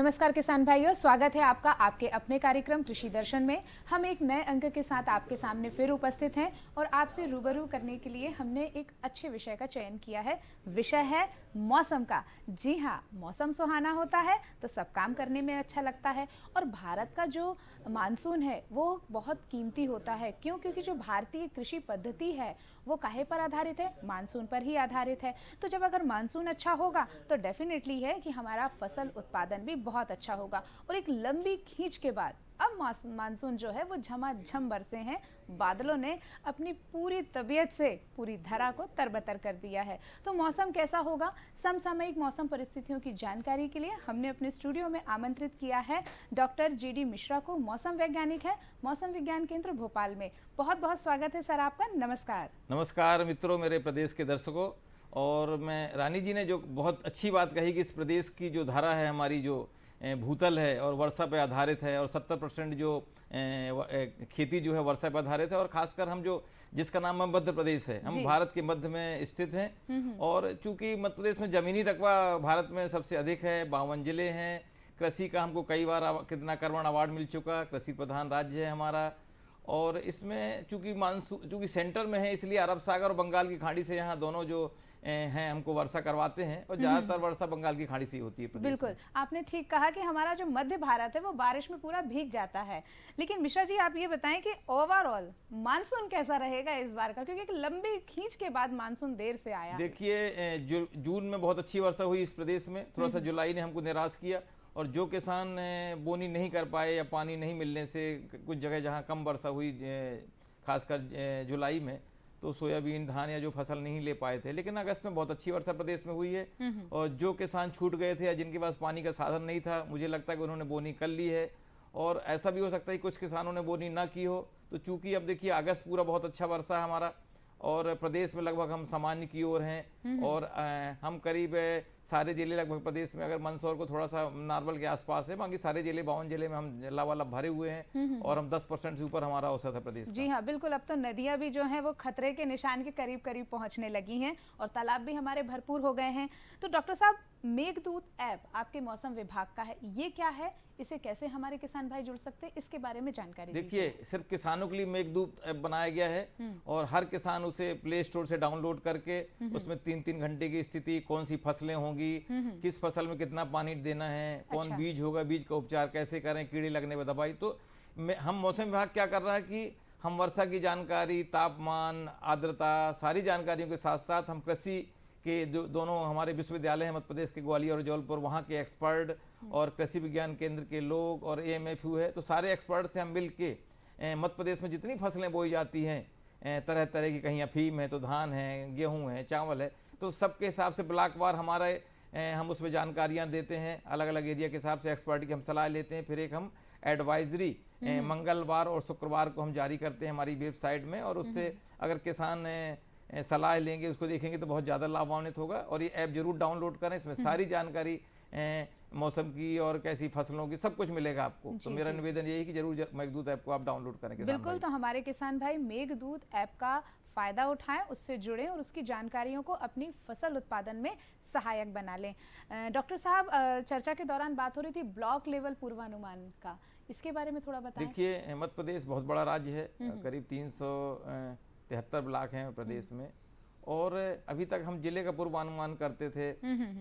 नमस्कार किसान भाइयों, स्वागत है आपका आपके अपने कार्यक्रम कृषि दर्शन में। हम एक नए अंक के साथ आपके सामने फिर उपस्थित हैं और आपसे रूबरू करने के लिए हमने एक अच्छे विषय का चयन किया है। विषय है मौसम का। जी हाँ, मौसम सुहाना होता है तो सब काम करने में अच्छा लगता है। और भारत का जो मानसून है वो बहुत कीमती होता है। क्यों? क्योंकि जो भारतीय कृषि पद्धति है वो काहे पर आधारित है? मानसून पर ही आधारित है। तो जब अगर मानसून अच्छा होगा तो डेफिनेटली है कि हमारा फसल उत्पादन भी बहुत अच्छा होगा। और एक लंबी खींच के बाद अब मानसून जो है वो झमाझम बरसे हैं। बादलों ने अपनी पूरी तबीयत से पूरी धरा को तरबतर कर दिया है। तो मौसम कैसा होगा? समसामयिक मौसम परिस्थितियों की जानकारी के लिए हमने अपने स्टूडियो में आमंत्रित किया है डॉक्टर जीडी मिश्रा को। मौसम वैज्ञानिक है मौसम विज्ञान केंद्र भोपाल में। बहुत बहुत स्वागत है सर आपका। नमस्कार। नमस्कार मित्रों, मेरे प्रदेश के दर्शकों। और मैं रानी जी ने जो बहुत अच्छी बात कही कि इस प्रदेश की जो धारा है, हमारी जो भूतल है और वर्षा पे आधारित है, और 70% जो खेती जो है वर्षा पे आधारित है। और खासकर हम जो जिसका नाम मध्य प्रदेश है, हम भारत के मध्य में स्थित हैं। और चूंकि मध्य प्रदेश में जमीनी रकबा भारत में सबसे अधिक है, 52 जिले हैं। कृषि का हमको कई बार कितना कर्मण अवार्ड मिल चुका, कृषि प्रधान राज्य है हमारा। और इसमें चूंकि मानसून चूंकि सेंटर में है, इसलिए अरब सागर और बंगाल की खाड़ी से यहाँ दोनों जो हैं हमको वर्षा करवाते हैं। और ज़्यादातर वर्षा बंगाल की खाड़ी से ही होती है प्रदेश बिल्कुल, में। आपने ठीक कहा कि हमारा जो मध्य भारत है वो बारिश में पूरा भीग जाता है। लेकिन मिश्रा जी, आप ये बताएं कि ओवरऑल मानसून कैसा रहेगा इस बार का? क्योंकि एक लंबी खींच के बाद मानसून देर से आया है। देखिए, जून में बहुत अच्छी वर्षा हुई इस प्रदेश में। थोड़ा सा जुलाई ने हमको निराश किया। और जो किसान बोनी नहीं कर पाए या पानी नहीं मिलने से, कुछ जगह जहाँ कम वर्षा हुई खासकर जुलाई में, तो सोयाबीन धान या जो फसल नहीं ले पाए थे। लेकिन अगस्त में बहुत अच्छी वर्षा प्रदेश में हुई है। और जो किसान छूट गए थे या जिनके पास पानी का साधन नहीं था, मुझे लगता है कि उन्होंने बोनी कर ली है। और ऐसा भी हो सकता है कि कुछ किसानों ने बोनी ना की हो। तो चूंकि अब देखिए अगस्त पूरा बहुत अच्छा वर्षा है हमारा, और प्रदेश में लगभग हम सामान्य की ओर हैं। और हम करीब सारे जिले लगभग प्रदेश में, अगर मंदसौर को थोड़ा सा नॉर्मल के आसपास है, बाकी सारे जिले 52 जिले में हम लबालब भरे हुए हैं। और हम 10% से ऊपर हमारा औसत है प्रदेश का। जी हाँ, बिल्कुल। अब तो नदियां भी जो हैं वो खतरे के निशान के करीब करीब पहुंचने लगी हैं और तालाब भी हमारे भरपूर हो गए हैं। तो डॉक्टर साहब, मेघदूत ऐप आपके मौसम विभाग का है, ये क्या है? इसे कैसे हमारे किसान भाई जुड़ सकते हैं, इसके बारे में जानकारी देखिए, सिर्फ किसानों के लिए मेघदूत ऐप बनाया गया है। और हर किसान उसे प्ले स्टोर से डाउनलोड करके उसमें 3-3 घंटे की स्थिति, कौन सी फसलें होंगी, किस फसल में कितना पानी देना है, कौन बीज होगा, बीज का उपचार कैसे करें, कीड़े लगने पर दवाई। तो हम मौसम विभाग क्या कर रहा है कि हम वर्षा की जानकारी, तापमान, आर्द्रता, सारी जानकारियों के साथ साथ हम कृषि के जो दोनों हमारे विश्वविद्यालय हैं मध्य प्रदेश के, ग्वालियर और जबलपुर, वहाँ के एक्सपर्ट और कृषि विज्ञान केंद्र के लोग और AMFU है, तो सारे एक्सपर्ट से हम मिल के मध्य प्रदेश में जितनी फसलें बोई जाती हैं, तरह तरह की, कहीं अफीम है तो धान है, गेहूँ है, चावल है, तो सबके हिसाब से ब्लॉकवार हमारे हम उसमें जानकारियाँ देते हैं। अलग अलग एरिया के हिसाब से एक्सपर्ट की हम सलाह लेते हैं। फिर एक हम एडवाइजरी मंगलवार और शुक्रवार को हम जारी करते हैं हमारी वेबसाइट में। और उससे अगर किसान सलाह लेंगे, उसको देखेंगे तो बहुत ज़्यादा लाभान्वित होगा। और ये ऐप जरूर डाउनलोड करें, इसमें सारी जानकारी मौसम की और कैसी फसलों की सब कुछ मिलेगा आपको। तो मेरा निवेदन यही कि जरूर मेघदूत ऐप को आप डाउनलोड करें किसान बिल्कुल। तो हमारे किसान भाई मेघदूत ऐप का फायदा उठाएं, उससे जुड़ें और उसकी जानकारियों को अपनी फसल उत्पादन में सहायक बना लें। डॉक्टर साहब, चर्चा के दौरान बात हो रही थी ब्लॉक लेवल पूर्वानुमान का, इसके बारे में थोड़ा बताएं। देखिए, मध्य प्रदेश बहुत बड़ा राज्य है, करीब 373 ब्लॉक हैं प्रदेश में। और अभी तक हम जिले का पूर्वानुमान करते थे,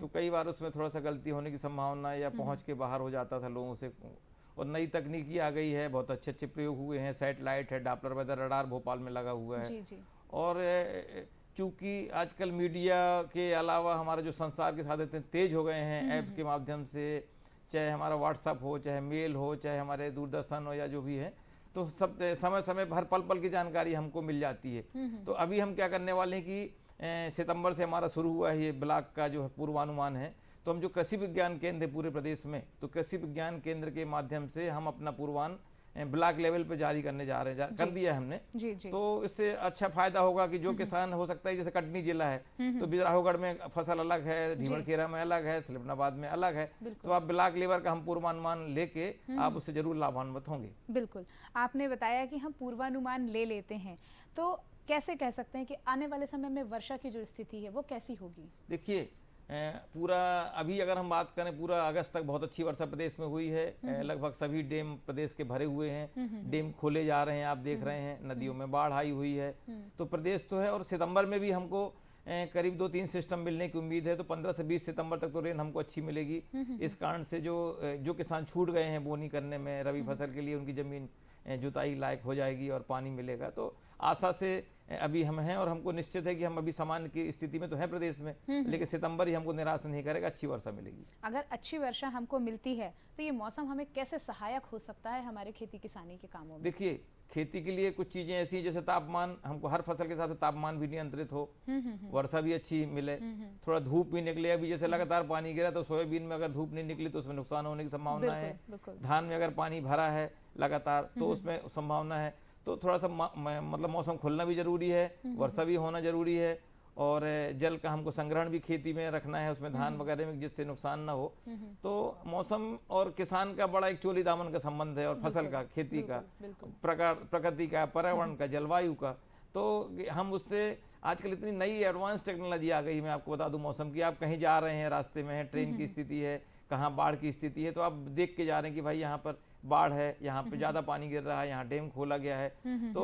तो कई बार उसमें थोड़ा सा गलती होने की संभावना या पहुंच के बाहर हो जाता था लोगों से। और नई तकनीकी आ गई है, बहुत अच्छे अच्छे प्रयोग हुए हैं। सैटेलाइट है, डॉपलर वेदर रडार भोपाल में लगा हुआ है। जी जी। और चूंकि आजकल मीडिया के अलावा हमारे जो संसार के साधन इतने तेज हो गए हैं ऐप के माध्यम से, चाहे हमारा व्हाट्सअप हो, चाहे मेल हो, चाहे हमारे दूरदर्शन हो या जो भी है, तो सब समय समय हर पल पल की जानकारी हमको मिल जाती है। तो अभी हम क्या करने वाले हैं कि सितंबर से हमारा शुरू हुआ है ये ब्लॉक का जो पूर्वानुमान है। तो हम जो कृषि विज्ञान केंद्र है पूरे प्रदेश में, तो कृषि विज्ञान केंद्र के माध्यम से हम अपना पूर्वान ब्लॉक लेवल पे जारी करने जा रहे हैं, कर दिया हमने। जी जी। तो इससे अच्छा फायदा होगा कि जो किसान, हो सकता है जैसे कटनी जिला है तो बिजराहोगढ़ में फसल अलग है, ढीमड़खेरा में अलग है, सलेमनाबाद में अलग है, तो आप ब्लॉक लेवल का हम पूर्वानुमान लेके आप उससे जरूर लाभान्वित होंगे। बिल्कुल। आपने बताया कि हम पूर्वानुमान ले लेते हैं, तो कैसे कह सकते हैं कि आने वाले समय में वर्षा की जो स्थिति है वो कैसी होगी? देखिए, पूरा अभी अगर हम बात करें पूरा अगस्त तक बहुत अच्छी वर्षा प्रदेश में हुई है। लगभग सभी डैम प्रदेश के भरे हुए हैं, डैम खोले जा रहे हैं, आप देख रहे हैं, नदियों में बाढ़ आई हुई है। तो प्रदेश तो है, और सितंबर में भी हमको करीब 2-3 सिस्टम मिलने की उम्मीद है। तो 15 से 20 सितंबर तक तो रेन हमको अच्छी मिलेगी। इस कारण से जो किसान छूट गए हैं बोनी करने में रबी फसल के लिए, उनकी जमीन जुताई लायक हो जाएगी और पानी मिलेगा। तो आशा से अभी हम हैं, और हमको निश्चित है कि हम अभी सामान्य की स्थिति में तो हैं प्रदेश में, लेकिन सितंबर ही हमको निराश नहीं करेगा, अच्छी वर्षा मिलेगी। अगर अच्छी वर्षा हमको मिलती है तो ये मौसम हमें कैसे सहायक हो सकता है हमारे खेती किसानी के कामों में? देखिए, खेती के लिए कुछ चीजें ऐसी हैं, जैसे तापमान, हमको हर फसल के हिसाब से तापमान भी नियंत्रित हो, वर्षा भी अच्छी मिले, थोड़ा धूप भी निकले। अभी जैसे लगातार पानी गिरा तो सोयाबीन में अगर धूप नहीं निकली तो उसमें नुकसान होने की संभावना है। धान में अगर पानी भरा है लगातार तो उसमें संभावना है। तो थोड़ा सा मतलब मौसम खुलना भी जरूरी है, वर्षा भी होना जरूरी है, और जल का हमको संग्रहण भी खेती में रखना है, उसमें धान वगैरह में, जिससे नुकसान ना हो। तो मौसम और किसान का बड़ा एक चोली दामन का संबंध है, और फसल का, खेती का, प्रकृति का, पर्यावरण का, जलवायु का। तो हम उससे आजकल इतनी नई एडवांस टेक्नोलॉजी आ गई, मैं आपको बता दूं मौसम की। आप कहीं जा रहे हैं, रास्ते में हैं, ट्रेन की स्थिति है, कहाँ बाढ़ की स्थिति है, तो आप देख के जा रहे हैं कि भाई यहाँ पर बाढ़ है, यहाँ पे ज़्यादा पानी गिर रहा है, यहाँ डैम खोला गया है। तो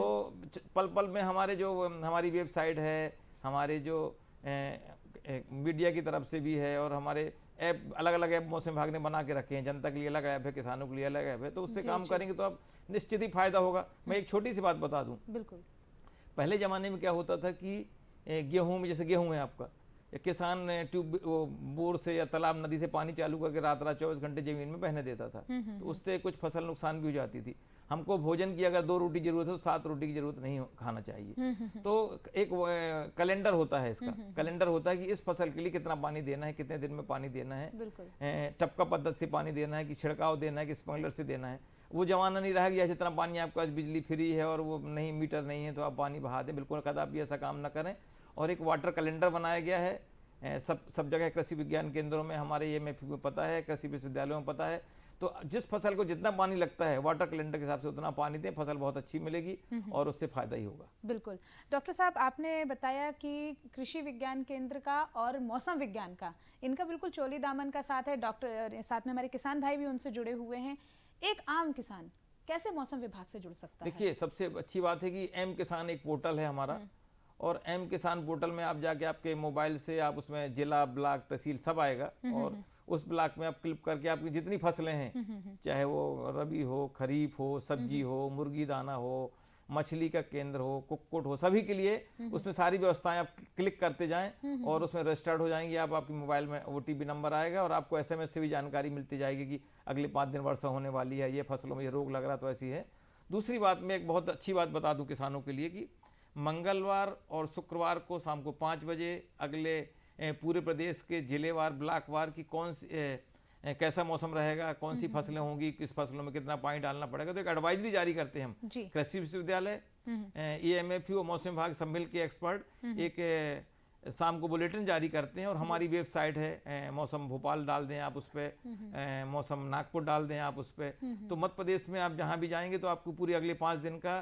पल पल में हमारी वेबसाइट है, हमारे जो मीडिया की तरफ से भी है, और हमारे ऐप, अलग अलग ऐप मौसम विभाग ने बना के रखे हैं। जनता के लिए अलग ऐप है, किसानों के लिए अलग ऐप है। तो उससे काम करेंगे तो अब निश्चित ही फायदा होगा। मैं एक छोटी सी बात बता दूं, बिल्कुल। पहले ज़माने में क्या होता था कि गेहूँ में, जैसे गेहूँ है आपका, किसान ट्यूब बोर से या तालाब नदी से पानी चालू करके रात 24 घंटे जमीन में बहने देता था। तो उससे कुछ फसल नुकसान भी हो जाती थी। हमको भोजन की अगर 2 रोटी जरूरत है तो 7 रोटी की जरूरत नहीं खाना चाहिए। तो एक कैलेंडर होता है, इसका कैलेंडर होता है कि इस फसल के लिए कितना पानी देना है, कितने दिन में पानी देना है, टपका पद्धति से पानी देना है कि छिड़काव देना है कि स्प्रिंकलर से देना है। वो जमाना नहीं रहा कि जितना पानी आपके पास बिजली फ्री है और वो नहीं, मीटर नहीं है तो आप पानी बहा दें। बिल्कुल कदापि ऐसा काम ना करें। और एक वाटर कैलेंडर बनाया गया है सब जगह, कृषि विज्ञान केंद्रों में, हमारे एमएफयू में पता है, कृषि विश्वविद्यालयों में पता है। तो जिस फसल को जितना पानी लगता है वाटर कैलेंडर के हिसाब से उतना पानी दें, फसल बहुत अच्छी मिलेगी और उससे फायदा ही होगा। बिल्कुल। डॉक्टर साहब, आपने बताया कि कृषि विज्ञान केंद्र का और मौसम विज्ञान का, इनका बिल्कुल चोली दामन का साथ है। डॉक्टर साथ में हमारे किसान भाई भी उनसे जुड़े हुए हैं। एक आम किसान कैसे मौसम विभाग से जुड़ सकता है? देखिए, सबसे अच्छी बात है कि एम किसान एक पोर्टल है हमारा, और एम किसान पोर्टल में आप जाके आपके मोबाइल से आप उसमें जिला, ब्लॉक, तहसील सब आएगा, और उस ब्लॉक में आप क्लिक करके आपकी जितनी फसलें हैं, चाहे वो रबी हो, खरीफ हो, सब्जी हो, मुर्गी दाना हो, मछली का केंद्र हो, कुक्कुट हो, सभी के लिए उसमें सारी व्यवस्थाएं आप क्लिक करते जाएं और उसमें रजिस्टर्ड हो जाएंगी। आप, आपके मोबाइल में ओटीपी नंबर आएगा और आपको एसएमएस से भी जानकारी मिलती जाएगी कि अगले 5 दिन वर्षा होने वाली है, ये फसलों में ये रोग लग रहा तो ऐसी है। दूसरी बात, मैं एक बहुत अच्छी बात बता दूं किसानों के लिए कि मंगलवार और शुक्रवार को शाम को 5 बजे अगले पूरे प्रदेश के जिलेवार, ब्लॉकवार की कौन सी कैसा मौसम रहेगा, कौन सी फसलें होंगी, किस फसलों में कितना पानी डालना पड़ेगा, तो एक एडवाइजरी जारी करते हैं हम। कृषि विश्वविद्यालय, एएमएफयू और मौसम विभाग सब मिल के एक्सपर्ट एक शाम को बुलेटिन जारी करते हैं। और हमारी वेबसाइट है, मौसम भोपाल डाल दें आप उस पर, मौसम नागपुर डाल दें आप उस पर। तो मध्य प्रदेश में आप जहाँ भी जाएंगे तो आपको पूरे अगले 5 दिन का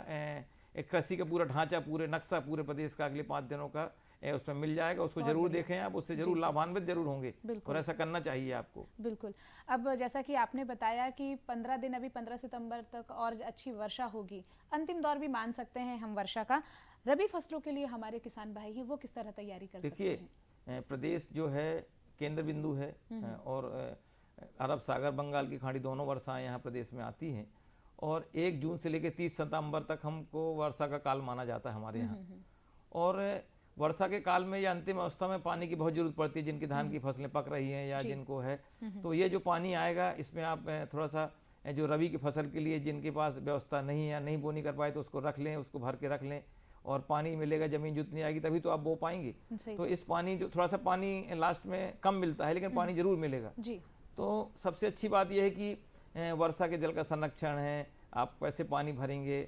एक कृषि का पूरा ढांचा, पूरे नक्शा पूरे प्रदेश का अगले 5 दिनों का उसमें मिल जाएगा। उसको जरूर देखें आप, उससे जरूर लाभान्वित जरूर होंगे, और ऐसा करना चाहिए आपको। बिल्कुल। अब जैसा कि आपने बताया कि 15 दिन, अभी 15 सितंबर तक और अच्छी वर्षा होगी, अंतिम दौर भी मान सकते हैं हम वर्षा का। रबी फसलों के लिए हमारे किसान भाई हैं, वो किस तरह तैयारी कर सकते हैं? देखिए, प्रदेश जो है केंद्र बिंदु है, और अरब सागर, बंगाल की खाड़ी दोनों वर्षाएं यहाँ प्रदेश में आती हैं, और 1 जून से लेकर 30 सितंबर तक हमको वर्षा का काल माना जाता है हमारे यहाँ। और वर्षा के काल में या अंतिम अवस्था में पानी की बहुत जरूरत पड़ती है, जिनकी धान की फसलें पक रही हैं या जिनको है। तो ये जो पानी आएगा, इसमें आप थोड़ा सा जो रबी की फसल के लिए जिनके पास व्यवस्था नहीं है या नहीं बोनी कर पाए तो उसको रख लें, उसको भर के रख लें, और पानी मिलेगा, जमीन जितनी आएगी तभी तो आप बो पाएंगे। तो इस पानी, जो थोड़ा सा पानी लास्ट में कम मिलता है लेकिन पानी जरूर मिलेगा। तो सबसे अच्छी बात यह है कि वर्षा के जल का संरक्षण है। आप कैसे पानी भरेंगे,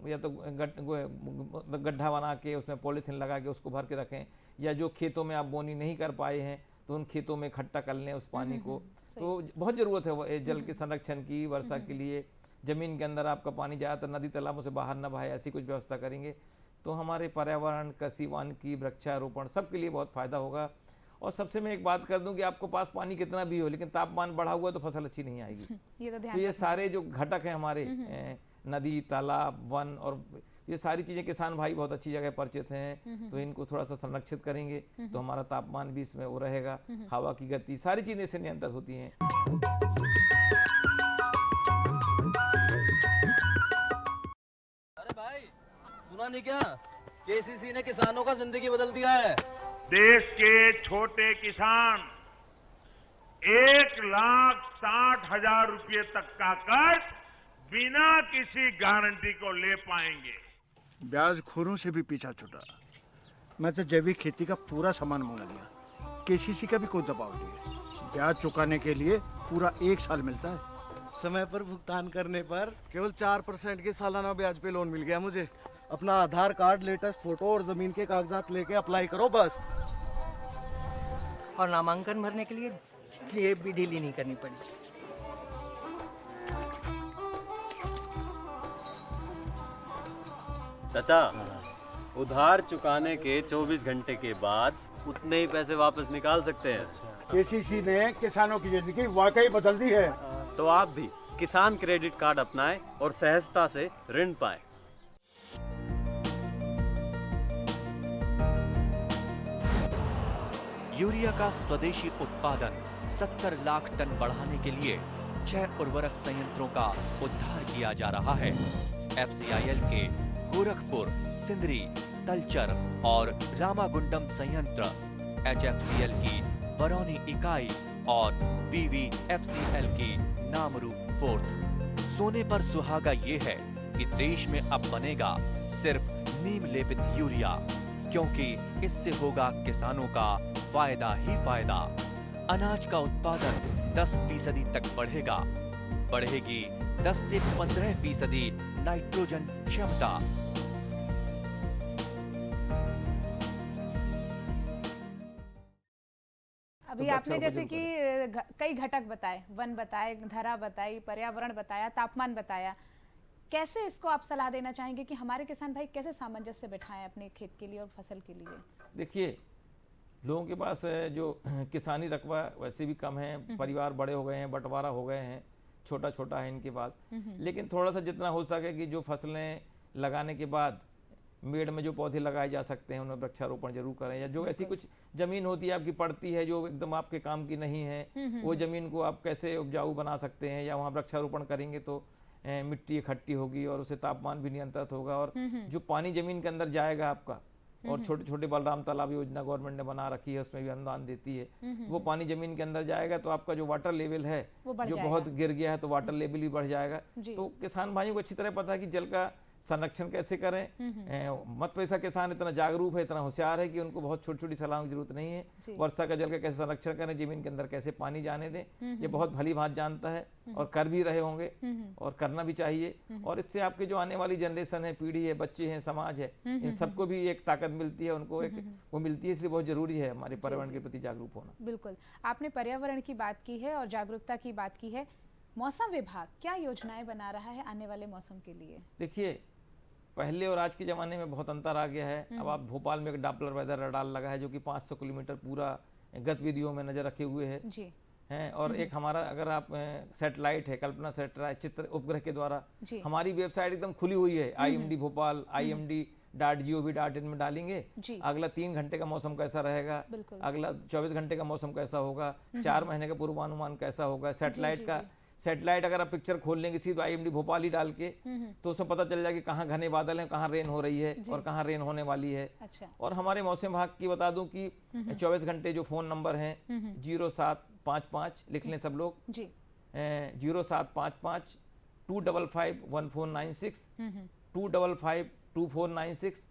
या तो गड्ढा बना के उसमें पॉलीथीन लगा के उसको भर के रखें, या जो खेतों में आप बोनी नहीं कर पाए हैं तो उन खेतों में इकट्ठा कर लें उस पानी को। तो बहुत ज़रूरत है जल के संरक्षण की, वर्षा के लिए। ज़मीन के अंदर आपका पानी ज़्यादातर नदी तालाबों से बाहर न बहे, ऐसी कुछ व्यवस्था करेंगे तो हमारे पर्यावरण, कृषि, वानिकी, वृक्षारोपण सब के लिए बहुत फ़ायदा होगा। और सबसे मैं एक बात कर दूं कि आपको पास पानी कितना भी हो, लेकिन तापमान बढ़ा हुआ है तो फसल अच्छी नहीं आएगी। ये तो तो ध्यान ये सारे जो घटक हैं हमारे, नदी, तालाब, वन, और ये सारी चीज़ें किसान भाई बहुत अच्छी जगह परिचित हैं, तो इनको थोड़ा सा संरक्षित करेंगे तो हमारा तापमान भी इसमें वो रहेगा, हवा की गति, सारी चीज़ें इससे नियंत्रित होती हैं। अरे भाई, सुना नहीं क्या? केसीसी ने किसानों का जिंदगी बदल दिया है। देश के छोटे किसान 1,60,000 तक का कर्ज बिना किसी गारंटी को ले पाएंगे। ब्याज खोरों से भी पीछा छुटा। मैं तो जैविक खेती का पूरा सामान मंगा लिया, केसीसी का भी कोई दबाव नहीं है। ब्याज चुकाने के लिए पूरा 1 साल मिलता है। समय पर भुगतान करने पर केवल 4% के सालाना ब्याज पे लोन मिल गया मुझे। अपना आधार कार्ड, लेटेस्ट फोटो और जमीन के कागजात लेके अप्लाई करो बस। और नामांकन भरने के लिए जेब भी ढीली नहीं करनी पड़ी। चाचा, उधार चुकाने के 24 घंटे के बाद उतने ही पैसे वापस निकाल सकते हैं। केसीसी ने किसानों की जिंदगी वाकई बदल दी है। तो आप भी किसान क्रेडिट कार्ड अपनाएं और सहजता से ऋण पाएं। यूरिया का स्वदेशी उत्पादन 70 लाख टन बढ़ाने के लिए 6 उर्वरक संयंत्रों का उद्धार किया जा रहा है। FCIL के गोरखपुर, सिंदरी, तलचर और रामागुंडम संयंत्र, HFCL की बरौनी इकाई और BVFCL की नामरू फोर्थ। सोने पर सुहागा ये है कि देश में अब बनेगा सिर्फ नीम लेपित यूरिया, क्योंकि इससे होगा किसानों का फायदा ही फायदा। अनाज का उत्पादन 10% तक बढ़ेगा। बढ़ेगी 10 से 15% नाइट्रोजन क्षमता। अभी आपने जैसे कि कई घटक बताए, वन बताए, धरा बताई, पर्यावरण बताया, तापमान बताया, कैसे इसको आप सलाह देना चाहेंगे कि हमारे किसान भाई कैसे सामंजस्य बिठाएं अपने खेत के लिए और फसल के लिए? देखिए, लोगों के पास जो किसानी रकबा वैसे भी कम है, परिवार बड़े हो गए हैं, बंटवारा हो गए हैं, छोटा छोटा है इनके पास, लेकिन थोड़ा सा जितना हो सके कि जो फसलें लगाने के बाद मेड़ में जो पौधे लगाए जा सकते हैं उनमें वृक्षारोपण जरूर करें। या जो ऐसी कुछ जमीन होती है आपकी पड़ती है जो एकदम आपके काम की नहीं है, वो जमीन को आप कैसे उपजाऊ बना सकते हैं, या वहाँ वृक्षारोपण करेंगे तो मिट्टी इकट्ठी होगी और उससे तापमान भी नियंत्रित होगा, और जो पानी जमीन के अंदर जाएगा आपका, और छोटे छोटे बलराम तालाब योजना गवर्नमेंट ने बना रखी है, उसमें भी अनुदान देती है, वो पानी जमीन के अंदर जाएगा तो आपका जो वाटर लेवल है जो बहुत गिर गया है तो वाटर लेवल भी बढ़ जाएगा। तो किसान भाइयों को अच्छी तरह पता है कि जल का संरक्षण कैसे करें। मत पैसा किसान इतना जागरूक है, इतना होशियार है कि उनको बहुत छोटी छोटी सलाहों की जरूरत नहीं है। वर्षा का जल का कैसे संरक्षण करें, जमीन के अंदर कैसे पानी जाने दें, ये बहुत भली भांति जानता है और कर भी रहे होंगे और करना भी चाहिए। और इससे आपके जो आने वाली जनरेशन है, पीढ़ी है, बच्चे हैं, समाज है, इन सबको भी एक ताकत मिलती है, उनको एक वो मिलती है। इसलिए बहुत जरूरी है हमारे पर्यावरण के प्रति जागरूक होना। बिल्कुल, आपने पर्यावरण की बात की है और जागरूकता की बात की है। मौसम विभाग क्या योजनाएं बना रहा है आने वाले मौसम के लिए? देखिए, पहले और आज के ज़माने में बहुत अंतर आ गया है। अब आप भोपाल में एक डॉपलर वेदर रडार लगा है जो कि 500 किलोमीटर पूरा गतिविधियों में नजर रखे हुए है जी हैं। और एक हमारा अगर आप सैटेलाइट है, कल्पना सैटेलाइट चित्र उपग्रह के द्वारा हमारी वेबसाइट एकदम खुली हुई है, IMD भोपाल imd.gov.in में डालेंगे। अगला 3 घंटे का मौसम कैसा रहेगा, अगला 24 घंटे का मौसम कैसा होगा, 4 महीने का पूर्वानुमान कैसा होगा, सैटेलाइट अगर आप पिक्चर खोल लेंगे सीधे IMD भोपाल ही डाल के तो उसमें पता चल जाएगा कि कहाँ घने बादल हैं, कहाँ रेन हो रही है और कहाँ रेन होने वाली है। और हमारे मौसम विभाग की बता दूं कि 24 घंटे जो फोन नंबर हैं 0755 लिख लें सब लोग, 0755 255 1496, 255 2496,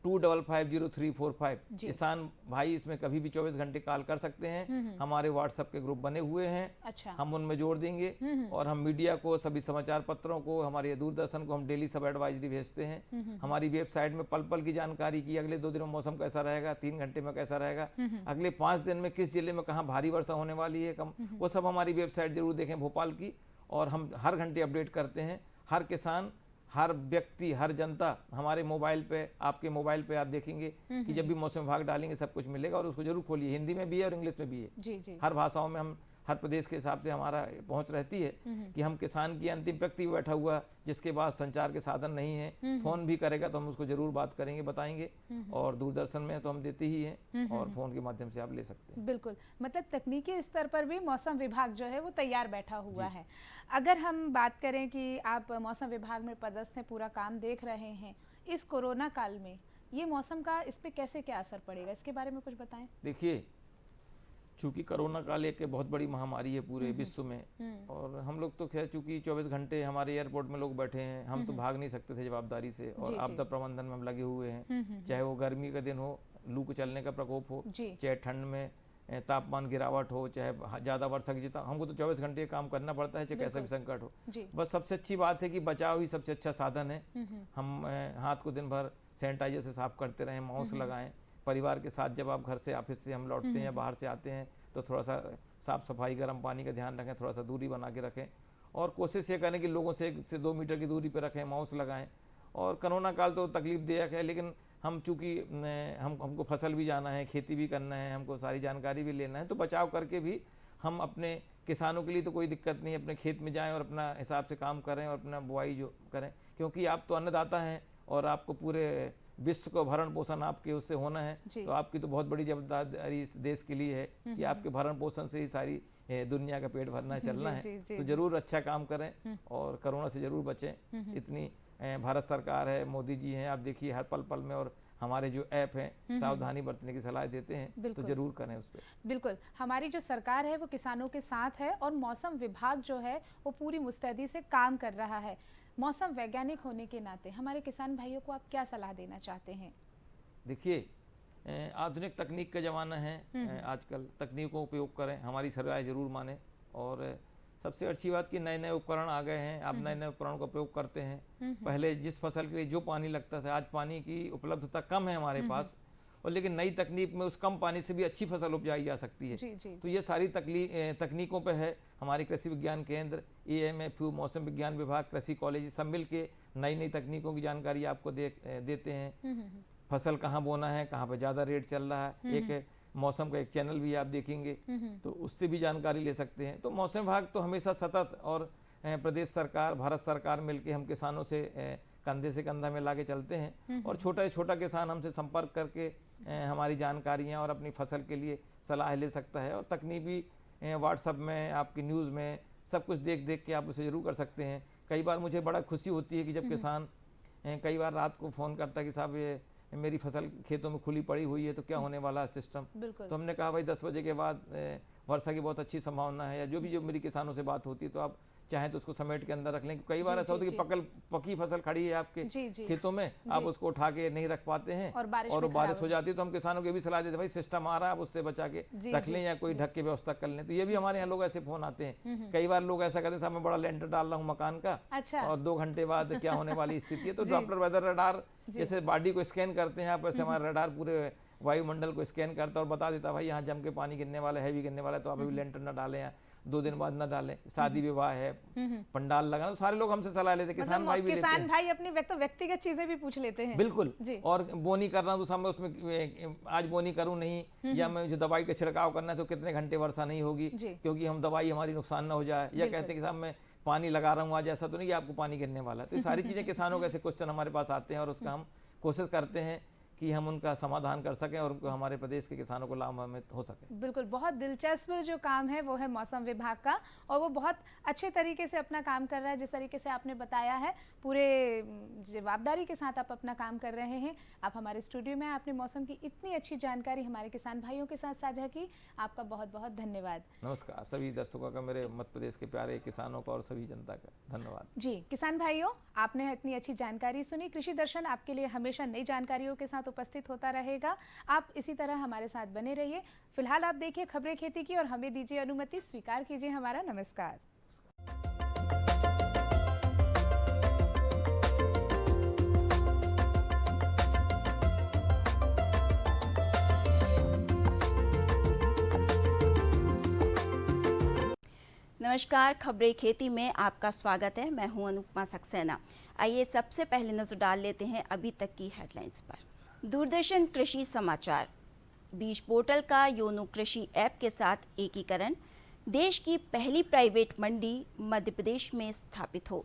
2550345। किसान भाई इसमें कभी भी 24 घंटे कॉल कर सकते हैं। हमारे व्हाट्सएप के ग्रुप बने हुए हैं, हम उनमें जोड़ देंगे। और हम मीडिया को, सभी समाचार पत्रों को, हमारे दूरदर्शन को हम डेली सब एडवाइजरी भेजते हैं। हमारी वेबसाइट में पल पल की जानकारी की, अगले 2 दिनों में मौसम कैसा रहेगा, 3 घंटे में कैसा रहेगा, अगले 5 दिन में किस जिले में कहाँ भारी वर्षा होने वाली है, कम, वो सब हमारी वेबसाइट जरूर देखें भोपाल की। और हम हर घंटे अपडेट करते हैं। हर किसान हर व्यक्ति, हर जनता हमारे मोबाइल पे, आपके मोबाइल पे आप देखेंगे कि जब भी मौसम विभाग डालेंगे सब कुछ मिलेगा, और उसको जरूर खोलिए। हिंदी में भी है और इंग्लिश में भी है। जी जी। हर भाषाओं में हम, हर प्रदेश के हिसाब से हमारा पहुंच रहती है कि हम किसान की अंतिम व्यक्ति बैठा हुआ जिसके पास संचार के साधन नहीं है, फोन भी करेगा तो हम उसको जरूर बात करेंगे, बताएंगे। और दूरदर्शन में तो हम देते ही हैं, और फोन के माध्यम से आप ले सकते हैं। बिल्कुल, मतलब तकनीकी स्तर पर भी मौसम विभाग जो है वो तैयार बैठा हुआ है। अगर हम बात करें कि आप मौसम विभाग में पदस्थ हैं, पूरा काम देख रहे हैं, इस कोरोना काल में ये मौसम का इस पे कैसे क्या असर पड़ेगा, इसके बारे में कुछ बताएं। देखिए, चूंकि कोरोना काल एक बहुत बड़ी महामारी है पूरे विश्व में, और हम लोग तो खैर चूंकि 24 घंटे हमारे एयरपोर्ट में लोग बैठे हैं, हम तो भाग नहीं सकते थे जवाबदारी से, और आपदा प्रबंधन में हम लगे हुए हैं। चाहे वो गर्मी का दिन हो, लू के चलने का प्रकोप हो, चाहे ठंड में तापमान गिरावट हो, चाहे ज्यादा वर्षा की चिंता, हमको तो 24 घंटे काम करना पड़ता है, चाहे कैसा भी संकट हो। बस सबसे अच्छी बात है कि बचाव ही सबसे अच्छा साधन है। हम हाथ को दिन भर सैनिटाइजर से साफ करते रहें, मास्क लगाएं। परिवार के साथ जब आप घर से, ऑफिस से हम लौटते हैं या बाहर से आते हैं तो थोड़ा सा साफ सफाई, गर्म पानी का ध्यान रखें, थोड़ा सा दूरी बना के रखें, और कोशिश ये करें कि लोगों से 1 से 2 मीटर की दूरी पर रखें, मास्क लगाएं। और कोरोना काल तो तकलीफदायक है, लेकिन हम चूँकि हमको फसल भी जाना है, खेती भी करना है, हमको सारी जानकारी भी लेना है, तो बचाव करके भी हम अपने किसानों के लिए तो कोई दिक्कत नहीं, अपने खेत में जाएं और अपना हिसाब से काम करें और अपना बुआई जो करें, क्योंकि आप तो अन्नदाता हैं और आपको पूरे विश्व को भरण पोषण आपके उससे होना है। तो आपकी तो बहुत बड़ी जिम्मेदारी इस देश के लिए है कि आपके भरण पोषण से ही सारी दुनिया का पेट भरना चलना है। तो जरूर अच्छा काम करें और कोरोना से जरूर बचें। इतनी भारत सरकार है, मोदी जी हैं, आप देखिए हर पल पल में, और हमारे जो ऐप हैं सावधानी बरतने की सलाह देते हैं, तो जरूर करें उस पर। बिल्कुल, हमारी जो सरकार है वो किसानों के साथ है, और मौसम विभाग जो है वो पूरी मुस्तैदी से काम कर रहा है। मौसम वैज्ञानिक होने के नाते हमारे किसान भाइयों को आप क्या सलाह देना चाहते हैं? देखिए, आधुनिक तकनीक का ज़माना है, आजकल तकनीक का उपयोग करें, हमारी सलाह जरूर माने। और सबसे अच्छी बात कि नए नए उपकरण आ गए हैं, आप नए नए उपकरणों का उपयोग करते हैं। पहले जिस फसल के लिए जो पानी लगता था, आज पानी की उपलब्धता कम है हमारे पास, और लेकिन नई तकनीक में उस कम पानी से भी अच्छी फसल उपजाई जा सकती है। तो ये सारी तकनीकों पे है। हमारे कृषि विज्ञान केंद्र, AMFU, मौसम विज्ञान विभाग, कृषि कॉलेज सब मिल के नई नई तकनीकों की जानकारी आपको देते हैं। फसल कहाँ बोना है, कहाँ पे ज़्यादा रेट चल रहा है, एक मौसम का एक चैनल भी आप देखेंगे तो उससे भी जानकारी ले सकते हैं। तो मौसम विभाग तो हमेशा सतत, और प्रदेश सरकार, भारत सरकार मिलके हम किसानों से कंधे से कंधा मिला के चलते हैं, और छोटा से छोटा किसान हमसे संपर्क करके हमारी जानकारियां और अपनी फसल के लिए सलाह ले सकता है। और तकनीकी व्हाट्सएप में, आपकी न्यूज़ में सब कुछ देख देख के आप उसे ज़रूर कर सकते हैं। कई बार मुझे बड़ा खुशी होती है कि जब किसान कई बार रात को फ़ोन करता है कि साहब ये मेरी फसल खेतों में खुली पड़ी हुई है, तो क्या होने वाला है सिस्टम। तो हमने कहा भाई 10 बजे के बाद वर्षा की बहुत अच्छी संभावना है, या जो भी जो मेरी किसानों से बात होती है, तो आप चाहें तो उसको समेट के अंदर रख लें। कई बार ऐसा होता है कि पकी फसल खड़ी है आपके खेतों में, आप उसको उठा के नहीं रख पाते हैं, और बारिश हो जाती है, तो हम किसानों को भी सलाह देते हैं भाई सिस्टम आ रहा है, आप उससे बचा के रख लें या कोई ढक के व्यवस्था कर लें। तो ये भी हमारे यहाँ लोग ऐसे फोन आते हैं। कई बार लोग ऐसा कहते हैं साहब मैं बड़ा लेंटर डाल रहा हूँ मकान का, और 2 घंटे बाद क्या होने वाली स्थिति है। तो डॉप्लर वेदर रडार जैसे बॉडी को स्कैन करते हैं आप, वैसे हमारा रडार पूरे वायुमंडल को स्कैन करता है और बता देता है भाई यहाँ जम के पानी गिरने वाला है, हैवी गिरने वाला है, तो आप अभी लेंटर न डालें या 2 दिन बाद न डालें। शादी विवाह है, पंडाल लगाना, तो सारे लोग हमसे सलाह लेते हैं। किसान भाई भी लेते हैं, किसान भाई अपनी व्यक्तिगत चीजें भी पूछ लेते हैं। बिल्कुल। और बोनी कर रहा हूँ तो मैं उसमें आज बोनी करूँ नहीं, या मैं मुझे दवाई का छिड़काव करना है तो कितने घंटे वर्षा नहीं होगी, क्योंकि हम दवाई हमारी नुकसान ना हो जाए। या कहते हैं कि साहब मैं पानी लगा रहा हूँ आज, ऐसा तो नहीं कि आपको पानी गिरने वाला है। तो ये सारी चीजें किसानों के ऐसे क्वेश्चन हमारे पास आते हैं, और उसका हम कोशिश करते हैं कि हम उनका समाधान कर सकें और उनको हमारे प्रदेश के किसानों को लाभान्वित हो सके। बिल्कुल, बहुत दिलचस्प जो काम है वो है मौसम विभाग का, और वो बहुत अच्छे तरीके से अपना काम कर रहा है। जिस तरीके से आपने बताया है, पूरे जवाबदारी के साथ आप अपना काम कर रहे हैं। आप हमारे स्टूडियो में आपने मौसम की इतनी अच्छी जानकारी हमारे किसान भाइयों के साथ साझा की, आपका बहुत बहुत धन्यवाद। नमस्कार सभी दर्शकों का, मेरे मध्य प्रदेश के प्यारे किसानों का और सभी जनता का धन्यवाद। जी किसान भाइयों, आपने इतनी अच्छी जानकारी सुनी। कृषि दर्शन आपके लिए हमेशा नई जानकारियों के साथ उपस्थित होता रहेगा। आप इसी तरह हमारे साथ बने रहिए। फिलहाल आप देखिए खबरें खेती की, और हमें दीजिए अनुमति, स्वीकार कीजिए हमारा नमस्कार। नमस्कार, खबरें खेती में आपका स्वागत है। मैं हूं अनुपमा सक्सेना। आइए सबसे पहले नजर डाल लेते हैं अभी तक की हेडलाइंस पर। दूरदर्शन कृषि समाचार। बीज पोर्टल का योनो कृषि ऐप के साथ एकीकरण। देश की पहली प्राइवेट मंडी मध्य प्रदेश में स्थापित हो।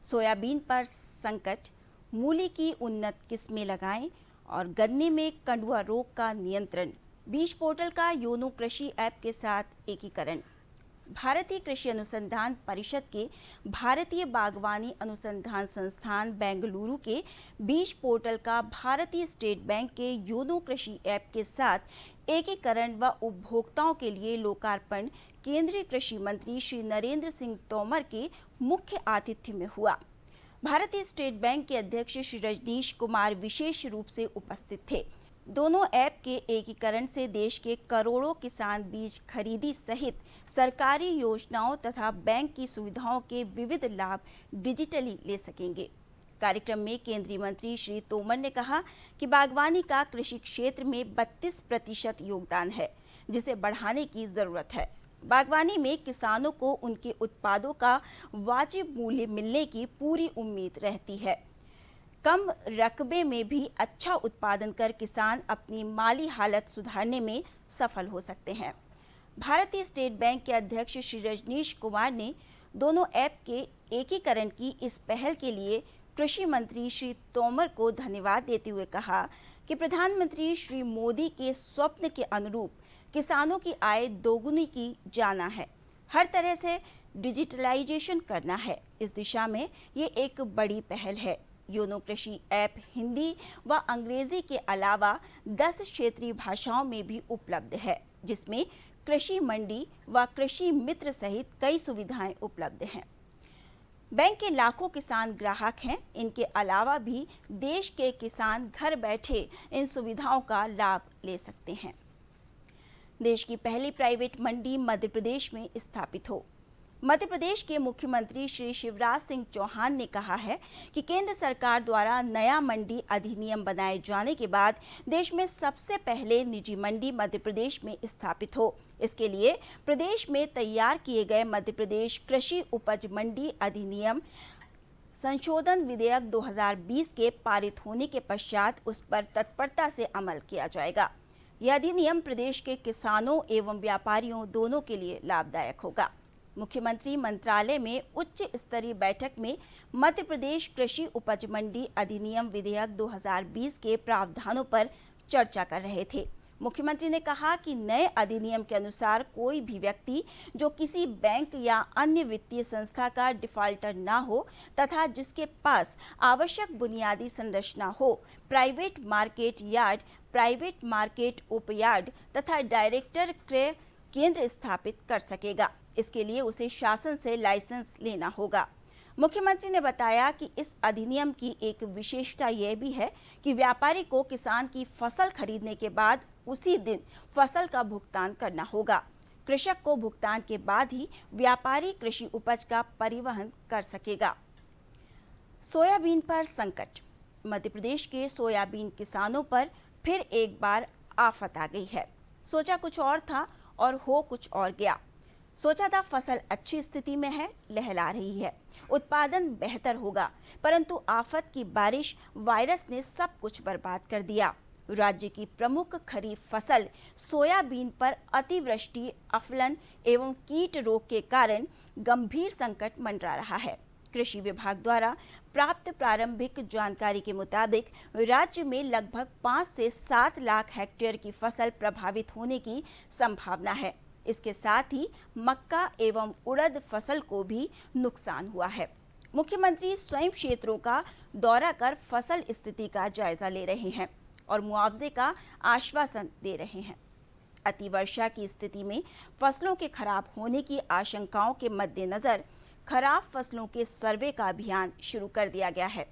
सोयाबीन पर संकट, मूली की उन्नत किस्में लगाएं और गन्ने में कंडुआ रोग का नियंत्रण। बीज पोर्टल का योनो कृषि ऐप के साथ एकीकरण। भारतीय कृषि अनुसंधान परिषद के भारतीय बागवानी अनुसंधान संस्थान बेंगलुरु के बीज पोर्टल का भारतीय स्टेट बैंक के योनो कृषि ऐप के साथ एकीकरण व उपभोक्ताओं के लिए लोकार्पण केंद्रीय कृषि मंत्री श्री नरेंद्र सिंह तोमर के मुख्य आतिथ्य में हुआ। भारतीय स्टेट बैंक के अध्यक्ष श्री रजनीश कुमार विशेष रूप से उपस्थित थे। दोनों ऐप के एकीकरण से देश के करोड़ों किसान बीज खरीदी सहित सरकारी योजनाओं तथा बैंक की सुविधाओं के विविध लाभ डिजिटली ले सकेंगे। कार्यक्रम में केंद्रीय मंत्री श्री तोमर ने कहा कि बागवानी का कृषि क्षेत्र में 32% योगदान है, जिसे बढ़ाने की जरूरत है। बागवानी में किसानों को उनके उत्पादों का वाजिब मूल्य मिलने की पूरी उम्मीद रहती है। कम रकबे में भी अच्छा उत्पादन कर किसान अपनी माली हालत सुधारने में सफल हो सकते हैं। भारतीय स्टेट बैंक के अध्यक्ष श्री रजनीश कुमार ने दोनों ऐप के एकीकरण की इस पहल के लिए कृषि मंत्री श्री तोमर को धन्यवाद देते हुए कहा कि प्रधानमंत्री श्री मोदी के स्वप्न के अनुरूप किसानों की आय दोगुनी की जाना है। हर तरह से डिजिटलाइजेशन करना है। इस दिशा में ये एक बड़ी पहल है। योनो कृषि ऐप हिंदी व अंग्रेजी के अलावा 10 क्षेत्रीय भाषाओं में भी उपलब्ध है, जिसमें कृषि मंडी व कृषि मित्र सहित कई सुविधाएं उपलब्ध हैं। बैंक के लाखों किसान ग्राहक हैं। इनके अलावा भी देश के किसान घर बैठे इन सुविधाओं का लाभ ले सकते हैं। देश की पहली प्राइवेट मंडी मध्य प्रदेश में स्थापित हो। मध्य प्रदेश के मुख्यमंत्री श्री शिवराज सिंह चौहान ने कहा है कि केंद्र सरकार द्वारा नया मंडी अधिनियम बनाए जाने के बाद देश में सबसे पहले निजी मंडी मध्य प्रदेश में स्थापित हो। इसके लिए प्रदेश में तैयार किए गए मध्य प्रदेश कृषि उपज मंडी अधिनियम संशोधन विधेयक 2020 के पारित होने के पश्चात उस पर तत्परता से अमल किया जाएगा। यह अधिनियम प्रदेश के किसानों एवं व्यापारियों दोनों के लिए लाभदायक होगा। मुख्यमंत्री मंत्रालय में उच्च स्तरीय बैठक में मध्य प्रदेश कृषि उपज मंडी अधिनियम विधेयक 2020 के प्रावधानों पर चर्चा कर रहे थे। मुख्यमंत्री ने कहा कि नए अधिनियम के अनुसार कोई भी व्यक्ति जो किसी बैंक या अन्य वित्तीय संस्था का डिफाल्टर ना हो तथा जिसके पास आवश्यक बुनियादी संरचना हो, private market yard, private market उपयार्ड तथा डायरेक्टर क्रय केंद्र स्थापित कर सकेगा। इसके लिए उसे शासन से लाइसेंस लेना होगा। मुख्यमंत्री ने बताया कि इस अधिनियम की एक विशेषता यह भी है कि व्यापारी को किसान की फसल खरीदने के बाद उसी दिन फसल का भुगतान करना होगा। कृषक को भुगतान के बाद ही व्यापारी कृषि उपज का परिवहन कर सकेगा। सोयाबीन पर संकट। मध्य प्रदेश के सोयाबीन किसानों पर फिर एक बार आफत आ गई है। सोचा कुछ और था और हो कुछ और गया। सोचा था फसल अच्छी स्थिति में है, लहला रही है, उत्पादन बेहतर होगा, परंतु आफत की बारिश वायरस ने सब कुछ बर्बाद कर दिया। राज्य की प्रमुख खरीफ फसल सोयाबीन पर अतिवृष्टि, अफलन एवं कीट रोग के कारण गंभीर संकट मंडरा रहा है। कृषि विभाग द्वारा प्राप्त प्रारंभिक जानकारी के मुताबिक राज्य में लगभग 5 से 7 लाख हेक्टेयर की फसल प्रभावित होने की संभावना है। इसके साथ ही मक्का एवं उड़द फसल को भी नुकसान हुआ है। मुख्यमंत्री स्वयं क्षेत्रों का दौरा कर फसल स्थिति का जायजा ले रहे हैं और मुआवजे का आश्वासन दे रहे हैं। अतिवर्षा की स्थिति में फसलों के खराब होने की आशंकाओं के मद्देनजर खराब फसलों के सर्वे का अभियान शुरू कर दिया गया है।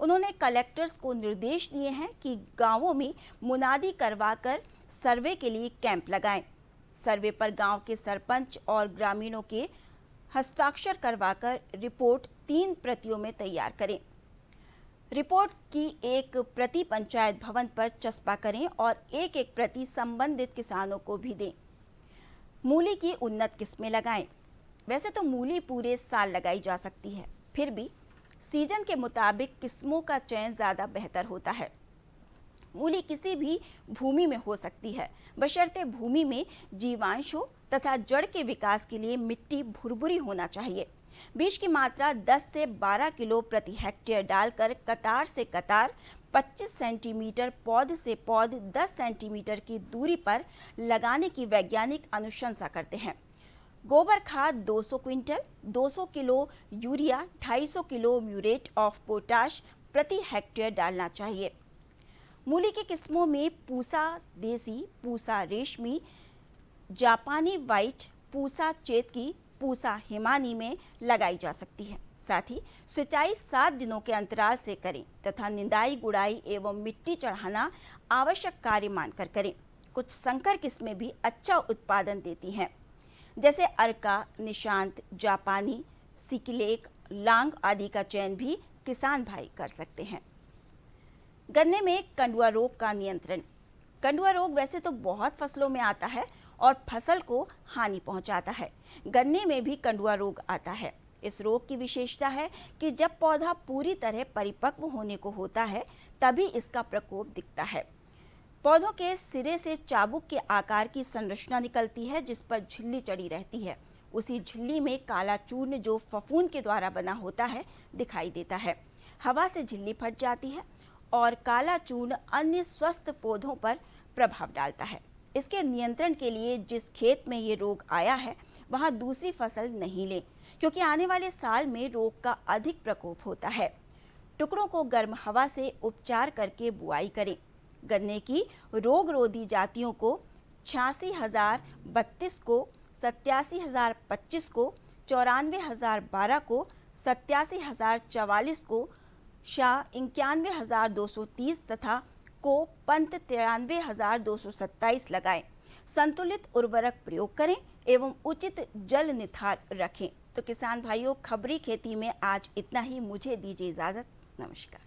उन्होंने कलेक्टर्स को निर्देश दिए हैं कि गांवों में मुनादी करवाकर सर्वे के लिए कैंप लगाएं। सर्वे पर गांव के सरपंच और ग्रामीणों के हस्ताक्षर करवाकर रिपोर्ट 3 प्रतियों में तैयार करें। रिपोर्ट की एक प्रति पंचायत भवन पर चस्पा करें और एक प्रति संबंधित किसानों को भी दें। मूली की उन्नत किस्में लगाएं। वैसे तो मूली पूरे साल लगाई जा सकती है, फिर भी सीजन के मुताबिक किस्मों का चयन ज़्यादा बेहतर होता है। मूली किसी भी भूमि में हो सकती है, बशर्ते भूमि में जीवांश हो तथा जड़ के विकास के लिए मिट्टी भुरभुरी होना चाहिए। बीज की मात्रा 10 से 12 किलो प्रति हेक्टेयर डालकर कतार से कतार 25 सेंटीमीटर, पौध से पौध 10 सेंटीमीटर की दूरी पर लगाने की वैज्ञानिक अनुशंसा करते हैं। गोबर खाद 200 quintal, 200 kilo urea, 250 kilo muriate of potash प्रति हेक्टेयर डालना चाहिए। मूली की किस्मों में पूसा देसी, पूसा रेशमी, जापानी व्हाइट, पूसा चेतकी, पूसा हिमानी में लगाई जा सकती है। साथ ही सिंचाई 7 दिनों के अंतराल से करें तथा निंदाई, गुड़ाई एवं मिट्टी चढ़ाना आवश्यक कार्य मानकर करें। कुछ संकर किस्में भी अच्छा उत्पादन देती हैं, जैसे अर्का, निशांत, जापानी, सिकिलेक, लांग आदि का चयन भी किसान भाई कर सकते हैं। गन्ने में कंडुआ रोग का नियंत्रण। कंडुआ रोग वैसे तो बहुत फसलों में आता है और फसल को हानि पहुंचाता है। गन्ने में भी कंडुआ रोग आता है। इस रोग की विशेषता है कि जब पौधा पूरी तरह परिपक्व होने को होता है तभी इसका प्रकोप दिखता है। पौधों के सिरे से चाबुक के आकार की संरचना निकलती है जिस पर झिल्ली चढ़ी रहती है। उसी झिल्ली में काला चूर्ण जो फफूंद के द्वारा बना होता है दिखाई देता है। हवा से झिल्ली फट जाती है और काला चूर्ण अन्य स्वस्थ पौधों पर प्रभाव डालता है। इसके नियंत्रण के लिए जिस खेत में ये रोग आया है वहां दूसरी फसल नहीं लें, क्योंकि आने वाले साल में रोग का अधिक प्रकोप होता है। टुकड़ों को गर्म हवा से उपचार करके बुआई करें। गन्ने की रोगरोधी जातियों को 86,032 को, 87,025 को, 94,012 को, 87,044 को, शाह 91,230 तथा को पंत 93,227 लगाएं। संतुलित उर्वरक प्रयोग करें एवं उचित जल निथार रखें। तो किसान भाइयों, खबरी खेती में आज इतना ही। मुझे दीजिए इजाजत। नमस्कार।